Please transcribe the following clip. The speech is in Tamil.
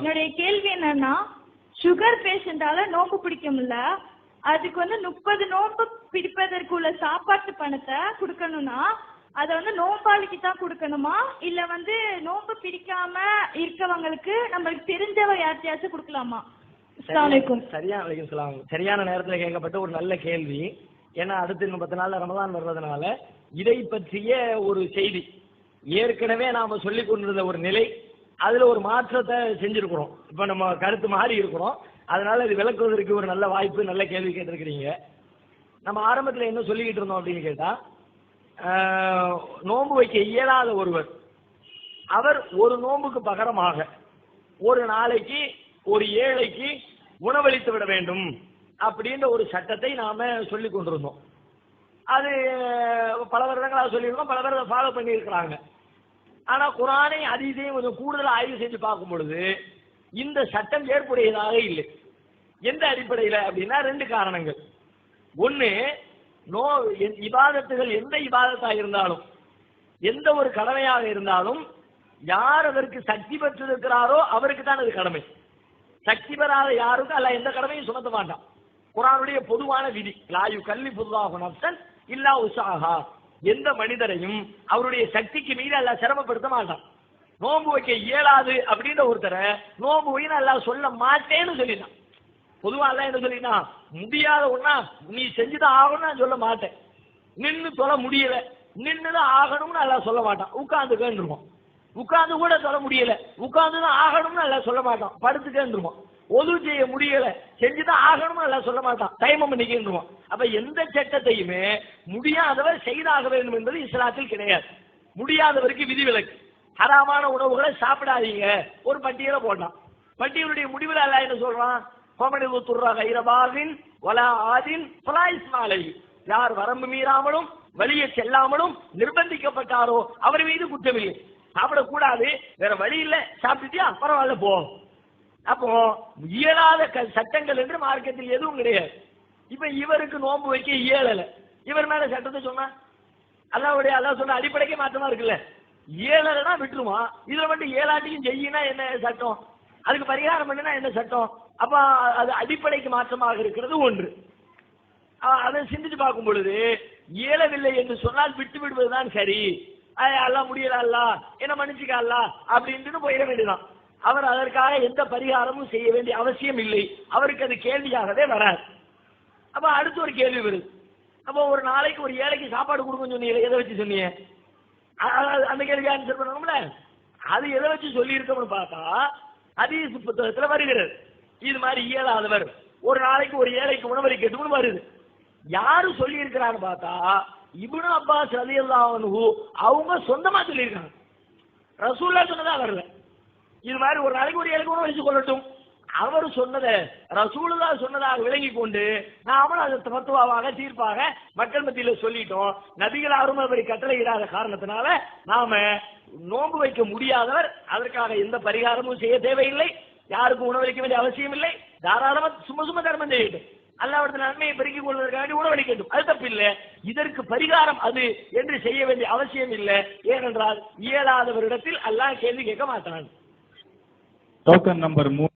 என்னுடைய கேள்வி என்னன்னா, சுகர் பேஷண்டால நோம்பு பிடிக்க முடியல, அதுக்கு 30 நோம்பு பிடிப்பதற்குள்ள சாப்பாட்டு பணத்தை கொடுக்கணும்னா அதை நோம்பாளிக்கு தான் கொடுக்கணுமா, இல்ல நோம்பு பிடிக்காம இருக்கவங்களுக்கு நம்மளுக்கு தெரிஞ்சவ யார்ட்டையாச்சும் கொடுக்கலாமா? சரியான நேரத்தில் கேட்கப்பட்ட ஒரு நல்ல கேள்வி. ஏன்னா அடுத்து இன்னும் 10 நாள்ல ரமதான் வர்றதுனால இதை பற்றிய ஒரு செய்தி ஏற்கனவே நாம சொல்லிக் கொண்டிருந்த ஒரு நிலை, அதுல ஒரு மாற்றத்தை செஞ்சிருக்கிறோம். இப்ப நம்ம கருத்து மாறி இருக்கிறோம். அதனால இது விளக்குவதற்கு ஒரு நல்ல வாய்ப்பு, நல்ல கேள்வி கேட்டிருக்கிறீங்க. நம்ம ஆரம்பத்தில் என்ன சொல்லிக்கிட்டு இருந்தோம் அப்படின்னு கேட்டா, நோன்பு வைக்க இயலாத ஒருவர் அவர் ஒரு நோன்புக்கு பகரமாக ஒரு நாளைக்கு ஒரு ஏழைக்கு உணவளித்து விட வேண்டும் அப்படின்ற ஒரு சட்டத்தை நாம சொல்லிக் கொண்டிருந்தோம். அது பல வருடங்களாக சொல்லியிருக்கோம், பல பேர் ஃபாலோ பண்ணி இருக்கிறாங்க. ஆனா குரானை ஹதீஸையும் கொஞ்சம் கூடுதல் ஆய்வு செஞ்சு பார்க்கும் பொழுது இந்த சட்டம் ஏற்புடையதாக இல்லை. எந்த அடிப்படையில் அப்படின்னா 2 காரணங்கள். ஒன்னு, இபாதத்துகள் எந்த இபாதத்தா இருந்தாலும், எந்த ஒரு கடமையாக இருந்தாலும், யார் அதற்கு சக்தி பெற்றிருக்கிறாரோ அவருக்கு தான் அது கடமை. சக்தி பெறாத யாருக்கும் அல்ல எந்த கடமையும் சுமத்த மாட்டான். குர்ஆனுடைய பொதுவான விதி, லா யுகல்லிஃபுல்லாஹு நஃப்ஸன் இல்லா உஸாஹா, எந்த மனிதரையும் அவருடைய சக்திக்கு மீறி அல்லாஹ் சிரமப்படுத்த மாட்டான். நோன்பு வைக்க இயலாது அப்படின்ற ஒருத்தரை நோன்பு வைன்னு அல்லாஹ் சொல்ல மாட்டேன்னு சொல்லிட்டான். பொதுவா அல்லாஹ் என்ன சொல்லிட்டான், முடியாத ஒண்ணா நீ செஞ்சுதான் ஆகணும்னு நான் சொல்ல மாட்டேன். நின்று தொலை முடியல, நின்றுதான் ஆகணும்னு அல்லாஹ் சொல்ல மாட்டான். உட்கார்ந்துக்கேன்றுவோம். உட்கார்ந்து கூட சொல்ல முடியல, உட்கார்ந்துதான் ஆகணும்னு அல்லாஹ் சொல்ல மாட்டான். படுத்துக்கேன்றுவோம். ஒது செய்ய முடியல, செஞ்சுதான் ஆகணும்னு எல்லாம் சொல்ல மாட்டான். டைமம் பண்ணிக்கின்றோம். அப்ப எந்த சட்டத்தையுமே முடியாதவர் செய்தாக வேண்டும் என்பது இஸ்லாத்தில் கிடையாது. முடியாதவருக்கு விதிவிலக்கு. ஹராமான உணவுகளை சாப்பிடாதீங்க ஒரு பட்டியலை போட்டான். பட்டியலுடைய முடிவில் அல்லாஹ் என்ன சொல்றான், யார் வரம்பு மீறாமலும் வழியை செல்லாமலும் நிர்பந்திக்கப்பட்டாரோ அவர் மீது குற்றமில்லை. சாப்பிடக்கூடாது, வேற வழி இல்ல, சாப்பிட்டுட்டியா பரவாயில்ல போ. அப்போ இயலாத சட்டங்கள் என்று மார்க்கத்தில் எதுவும் கிடையாது. இப்ப இவருக்கு நோன்பு வைக்க இயலல, இவர் மேல சட்டத்தை சொன்னா அல்லாஹ் சொன்ன அடிப்படைக்கே மாற்றமா இருக்குல்ல. இயலனா விட்டுருமா, இதுல மட்டும் ஏழாட்டியும் செய்யினா என்ன சட்டம், அதுக்கு பரிகாரம் பண்ணுனா என்ன சட்டம்? அப்ப அது அடிப்படைக்கு மாற்றமாக இருக்கிறது ஒன்று. அதை சிந்திச்சு பார்க்கும் பொழுது இயலவில்லை என்று சொன்னால் விட்டு விடுவதுதான் சரி. அல்லாஹ் முடியல, அல்லாஹ் என்ன மன்னிச்சுக்க அல்லாஹ் அப்படின்னு போயிட வேண்டியதான். அவர் அதற்காக எந்த பரிகாரமும் செய்ய வேண்டிய அவசியம் இல்லை. அவருக்கு அது கேள்வியாகவே வராது. அப்ப அடுத்து ஒரு கேள்வி வருது. அப்போ ஒரு நாளைக்கு ஒரு ஏழைக்கு சாப்பாடு கொடுக்கணும்னு சொன்னீங்க, எதை வச்சு சொன்னீங்க? அந்த கேள்வி ஆன்சர் பண்ணணும்ல. அது எதை வச்சு சொல்லி இருக்கோம்னு பார்த்தா ஹதீஸ் புத்தகத்துல வருகிறது. இது மாதிரி இயலாதவர் ஒரு நாளைக்கு ஒரு ஏழைக்கு உணவளிக்கட்டும்னு வருது. யாரு சொல்லி இருக்கிறான்னு பார்த்தா இப்னு அப்பாஸ் ரலியல்லாஹு அன்ஹு அவங்க சொந்தமா சொல்லியிருக்காங்க. ரசூலுல்லாஹ் சொன்னதா வரல. இது மாதிரி ஒரு நாளைக்கு ஒரு ஏழைக்கு உணவளிச்சு கொள்ளட்டும், அவர் சொன்னதை ரசூலுல்லாஹ் சொன்னதாக விளங்கி கொண்டு நாமளும் அதை தத்துவாவாக தீர்ப்பாக மக்கள் மத்தியில சொல்லிட்டோம். நபிகள் யாரும் அவரை கட்டளையிடாத காரணத்தினால நாம நோன்பு வைக்க முடியாதவர் அதற்காக எந்த பரிகாரமும் செய்ய தேவையில்லை, யாருக்கும் உணவளிக்க வேண்டிய அவசியம் இல்லை. தாராளமா சும்மா தர்மம் செய்யட்டும், அல்லாஹ்விடத்தில் நன்மையை பெருக்கிக் கொள்வதற்காக உணவளிக்கட்டும், அது தப்பு இல்லை. இதற்கு பரிகாரம் அது என்று செய்ய வேண்டிய அவசியம் இல்லை. ஏனென்றால் இயலாதவரிடத்தில் அல்லாஹ் கேள்வி கேட்க மாட்டான். Token number 3.